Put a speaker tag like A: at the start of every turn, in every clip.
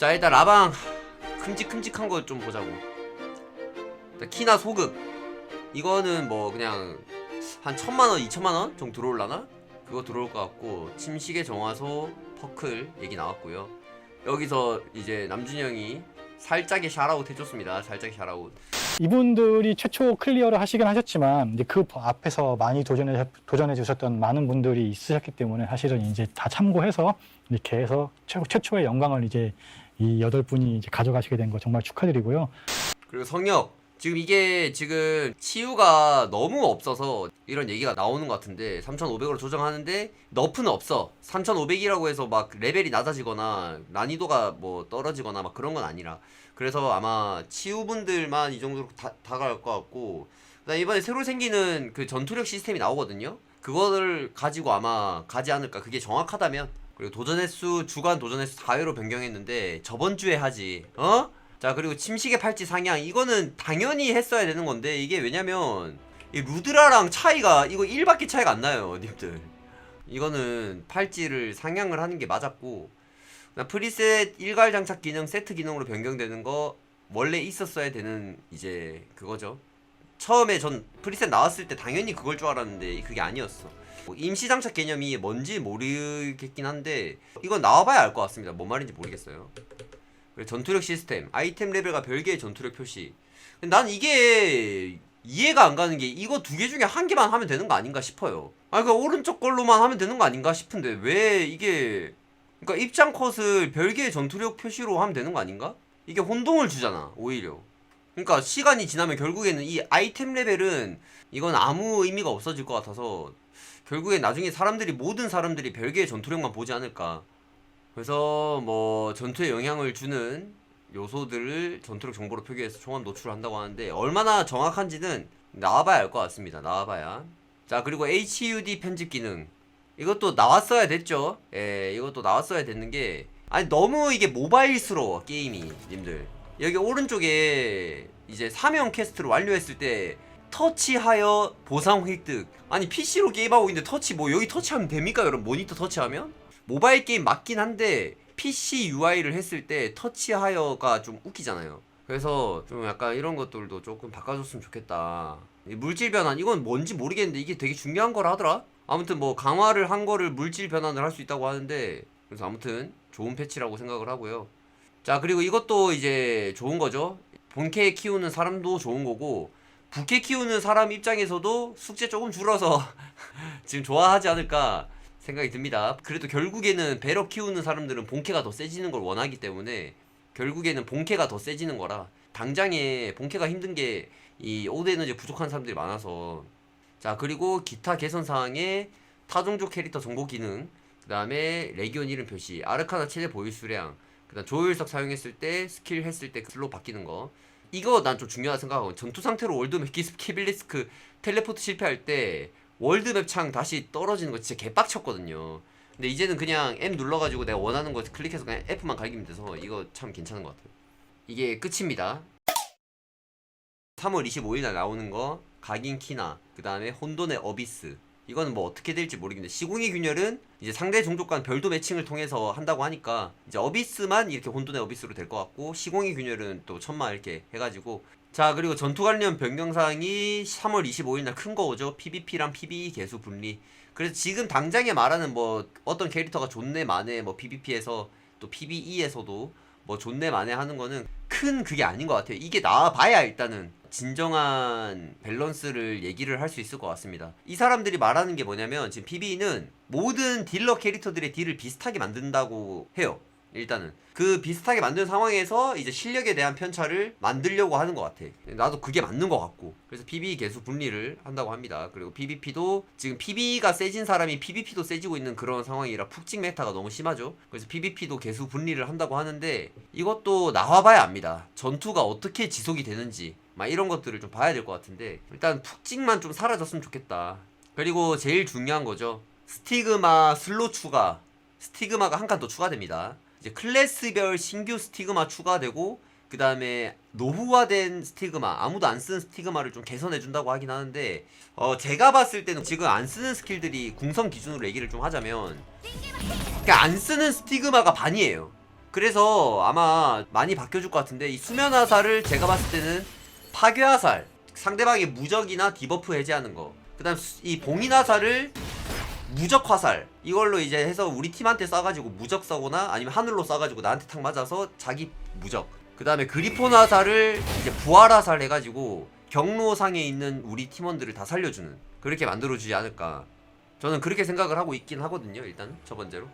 A: 자, 일단 라방 큼직큼직한 거 좀 보자고. 일단 키나 소급 이거는 뭐 그냥 한 1000만원 2000만원 정도 들어올라나? 그거 들어올 것 같고, 침식의 정화소 퍼클 얘기 나왔고요. 여기서 이제 남준이 형이 살짝의 샤라웃 해줬습니다. 살짝의 샤라웃.
B: 이분들이 최초 클리어를 하시긴 하셨지만 이제 그 앞에서 많이 도전해 주셨던 많은 분들이 있으셨기 때문에 사실은 이제 다 참고해서 이렇게 해서 최초의 영광을 이제 이 8분이 이제 가져가시게 된 거 정말 축하드리고요.
A: 그리고 성역, 지금 이게 지금 치유가 너무 없어서 이런 얘기가 나오는 것 같은데, 3500으로 조정하는데 너프는 없어. 3500이라고 해서 막 레벨이 낮아지거나 난이도가 뭐 떨어지거나 막 그런 건 아니라, 그래서 아마 치유분들만 이 정도로 다가갈 것 같고, 그다음 이번에 새로 생기는 그 전투력 시스템이 나오거든요. 그거를 가지고 아마 가지 않을까, 그게 정확하다면. 그리고 도전 횟수, 주간 도전 횟수 4회로 변경했는데 저번 주에 하지, 어? 자, 그리고 침식의 팔찌 상향, 이거는 당연히 했어야 되는 건데, 이게 왜냐면 이 루드라랑 차이가 이거 1밖에 차이가 안 나요, 님들. 이거는 팔찌를 상향을 하는 게 맞았고, 프리셋 일괄 장착 기능 세트 기능으로 변경되는 거 원래 있었어야 되는 이제 그거죠. 처음에 전 프리셋 나왔을 때 당연히 그걸 줄 알았는데 그게 아니었어. 뭐 임시 장착 개념이 뭔지 모르겠긴 한데 이건 나와봐야 알 것 같습니다. 뭔 말인지 모르겠어요. 전투력 시스템, 아이템 레벨과 별개의 전투력 표시. 난 이게 이해가 안 가는 게, 이거 두 개 중에 한 개만 하면 되는 거 아닌가 싶어요. 아니, 그 오른쪽 걸로만 하면 되는 거 아닌가 싶은데 왜 이게, 그러니까 입장 컷을 별개의 전투력 표시로 하면 되는 거 아닌가? 이게 혼동을 주잖아, 오히려. 그러니까 시간이 지나면 결국에는 이 아이템 레벨은 이건 아무 의미가 없어질 것 같아서 결국엔 나중에 모든 사람들이 별개의 전투력만 보지 않을까. 그래서 뭐 전투에 영향을 주는 요소들을 전투력 정보로 표기해서 총합 노출한다고 하는데, 얼마나 정확한지는 나와봐야 알 것 같습니다. 나와봐야. 자, 그리고 HUD 편집 기능, 이것도 나왔어야 됐죠. 예, 이것도 나왔어야 됐는 게, 아니 너무 이게 모바일스러워 게임이, 님들. 여기 오른쪽에 이제 사명 퀘스트를 완료했을 때 터치하여 보상 획득. 아니 PC로 게임하고 있는데 터치, 뭐 여기 터치하면 됩니까 여러분? 모니터 터치하면? 모바일 게임 맞긴 한데 PC UI를 했을 때 터치하여가 좀 웃기잖아요. 그래서 좀 약간 이런 것들도 조금 바꿔줬으면 좋겠다. 물질 변환, 이건 뭔지 모르겠는데 이게 되게 중요한 거라 하더라. 아무튼 뭐 강화를 한 거를 물질 변환을 할 수 있다고 하는데, 그래서 아무튼 좋은 패치라고 생각을 하고요. 자, 그리고 이것도 이제 좋은 거죠. 본캐 키우는 사람도 좋은 거고, 부캐 키우는 사람 입장에서도 숙제 조금 줄어서 지금 좋아하지 않을까 생각이 듭니다. 그래도 결국에는 배럭 키우는 사람들은 본캐가 더 세지는 걸 원하기 때문에 결국에는 본캐가 더 세지는 거라, 당장에 본캐가 힘든 게 이 오드 에너지 부족한 사람들이 많아서. 자, 그리고 기타 개선 사항에 타종족 캐릭터 정보 기능, 그 다음에 레기온 이름 표시, 아르카나 최대 보유 수량, 그 다음 조율석 사용했을 때 스킬 했을 때 슬로 바뀌는 거, 이거 난 좀 중요하다 생각하고, 전투 상태로 월드맵 키빌리스크 텔레포트 실패할 때 월드맵 창 다시 떨어지는 거 진짜 개빡쳤거든요. 근데 이제는 그냥 M 눌러가지고 내가 원하는 거 클릭해서 그냥 F만 갈기면 돼서 이거 참 괜찮은 것 같아요. 이게 끝입니다. 3월 25일날 나오는 거 각인 키나, 그 다음에 혼돈의 어비스, 이거는 뭐 어떻게 될지 모르겠는데, 시공의 균열은 이제 상대 종족 간 별도 매칭을 통해서 한다고 하니까 이제 어비스만 이렇게 혼돈의 어비스로 될 것 같고, 시공의 균열은 또 천마 이렇게 해가지고. 자, 그리고 전투 관련 변경사항이 3월 25일날 큰 거 오죠. PVP랑 PVE 개수 분리. 그래서 지금 당장에 말하는 뭐 어떤 캐릭터가 존내 만에 뭐 PVP에서 또 PVE에서도 뭐 존내 만에 하는 거는 큰 그게 아닌 것 같아요. 이게 나와봐야 일단은 진정한 밸런스를 얘기를 할 수 있을 것 같습니다. 이 사람들이 말하는 게 뭐냐면, 지금 PVE는 모든 딜러 캐릭터들의 딜을 비슷하게 만든다고 해요. 일단은 그 비슷하게 만든 상황에서 이제 실력에 대한 편차를 만들려고 하는 것 같아. 나도 그게 맞는 것 같고, 그래서 PVE 개수 분리를 한다고 합니다. 그리고 PVP도 지금 PVE가 세진 사람이 PVP도 세지고 있는 그런 상황이라 푹찍 메타가 너무 심하죠. 그래서 PVP도 개수 분리를 한다고 하는데, 이것도 나와봐야 압니다. 전투가 어떻게 지속이 되는지 막 이런 것들을 좀 봐야 될 것 같은데, 일단 푹찍만 좀 사라졌으면 좋겠다. 그리고 제일 중요한 거죠. 스티그마 슬롯 추가. 스티그마가 한 칸 더 추가됩니다. 이제 클래스별 신규 스티그마 추가되고, 그 다음에 노후화된 스티그마, 아무도 안 쓰는 스티그마를 좀 개선해준다고 하긴 하는데, 제가 봤을 때는 지금 안 쓰는 스킬들이 궁성 기준으로 얘기를 좀 하자면, 그러니까 안 쓰는 스티그마가 반이에요. 그래서 아마 많이 바뀌어줄 것 같은데, 이 수면 화살을 제가 봤을 때는 파괴 화살, 상대방의 무적이나 디버프 해제하는 거, 그 다음 이 봉인 화살을 무적 화살, 이걸로 이제 해서 우리 팀한테 쏴가지고 무적 쏘거나 아니면 하늘로 쏴가지고 나한테 탁 맞아서 자기 무적, 그 다음에 그리폰 화살을 이제 부활 화살 해가지고 경로상에 있는 우리 팀원들을 다 살려주는, 그렇게 만들어주지 않을까, 저는 그렇게 생각을 하고 있긴 하거든요. 일단은 첫 번째로.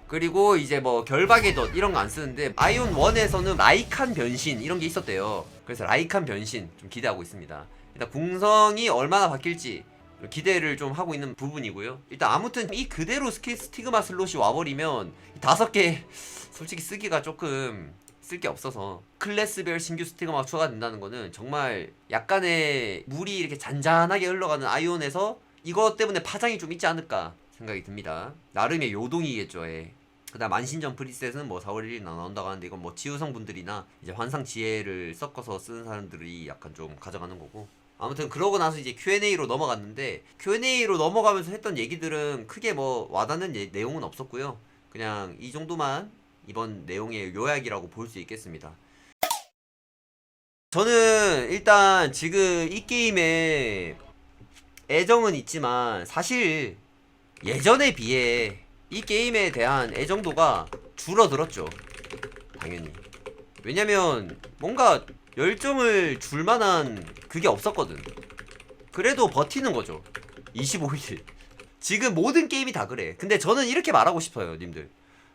A: 그리고 이제 뭐 결박의 덫 이런 거 안 쓰는데, 아이온 1에서는 라이칸 변신 이런 게 있었대요. 그래서 라이칸 변신 좀 기대하고 있습니다. 일단 궁성이 얼마나 바뀔지 기대를 좀 하고 있는 부분이고요. 일단 아무튼 이 그대로 스티그마 슬롯이 와버리면 5개 솔직히 쓰기가 조금 쓸 게 없어서, 클래스별 신규 스티그마가 추가된다는 거는 정말 약간의 물이 이렇게 잔잔하게 흘러가는 아이온에서 이것 때문에 파장이 좀 있지 않을까 생각이 듭니다. 나름의 요동이겠죠. 예. 그다음 만신전 프리셋은 뭐 4월 1일 나온다고 하는데, 이건 뭐 치유성 분들이나 이제 환상 지혜를 섞어서 쓰는 사람들이 약간 좀 가져가는 거고. 아무튼 그러고 나서 이제 Q&A로 넘어갔는데, Q&A로 넘어가면서 했던 얘기들은 크게 뭐 와닿는 내용은 없었고요. 그냥 이 정도만 이번 내용의 요약이라고 볼 수 있겠습니다. 저는 일단 지금 이 게임에 애정은 있지만 사실 예전에 비해 이 게임에 대한 애정도가 줄어들었죠. 당연히. 왜냐면 뭔가 열정을 줄 만한 그게 없었거든. 그래도 버티는 거죠. 25일. 지금 모든 게임이 다 그래. 근데 저는 이렇게 말하고 싶어요, 님들.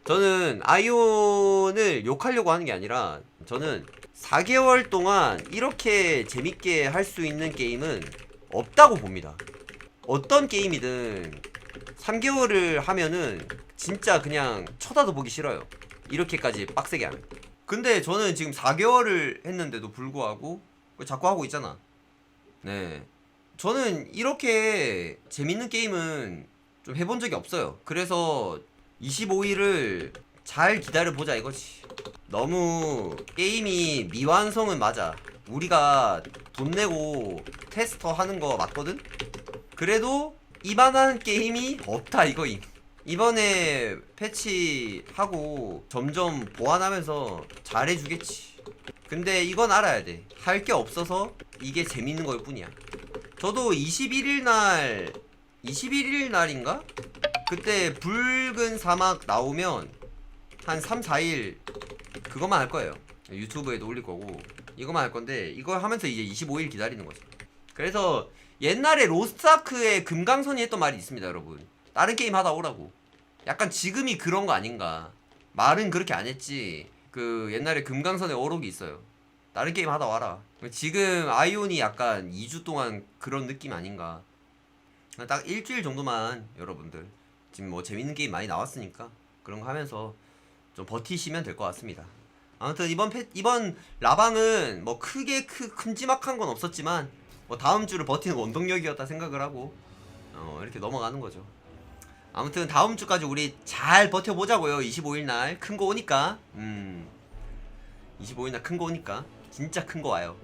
A: 저는 아이온을 욕하려고 하는 게 아니라, 저는 4개월 동안 이렇게 재밌게 할 수 있는 게임은 없다고 봅니다. 어떤 게임이든 3개월을 하면은 진짜 그냥 쳐다도 보기 싫어요. 이렇게까지 빡세게 하면. 근데 저는 지금 4개월을 했는데도 불구하고 자꾸 하고 있잖아. 네. 저는 이렇게 재밌는 게임은 좀 해본 적이 없어요. 그래서 25일을 잘 기다려보자 이거지. 너무 게임이 미완성은 맞아. 우리가 돈 내고 테스터 하는 거 맞거든? 그래도 이만한 게임이 없다 이거임. 이번에 패치하고 점점 보완하면서 잘해주겠지. 근데 이건 알아야 돼. 할 게 없어서 이게 재밌는 걸 뿐이야. 저도 21일 날인가? 그때 붉은 사막 나오면 한 3, 4일 그것만 할 거예요. 유튜브에도 올릴 거고 이것만 할 건데, 이거 하면서 이제 25일 기다리는 거죠. 그래서 옛날에 로스트아크의 금강선이 했던 말이 있습니다, 여러분. 다른 게임 하다 오라고. 약간 지금이 그런 거 아닌가. 말은 그렇게 안 했지. 그 옛날에 금강선의 어록이 있어요. 다른 게임 하다 와라. 지금 아이온이 약간 2주 동안 그런 느낌 아닌가. 딱 일주일 정도만 여러분들, 지금 뭐 재밌는 게임 많이 나왔으니까 그런 거 하면서 좀 버티시면 될 것 같습니다. 아무튼 이번 라방은 뭐 크게 큼지막한 건 없었지만 뭐 다음 주를 버티는 원동력이었다 생각을 하고 이렇게 넘어가는 거죠. 아무튼 다음 주까지 우리 잘 버텨보자고요. 25일 날 큰 거 오니까. 25일 날 큰 거 오니까 진짜 큰 거 와요.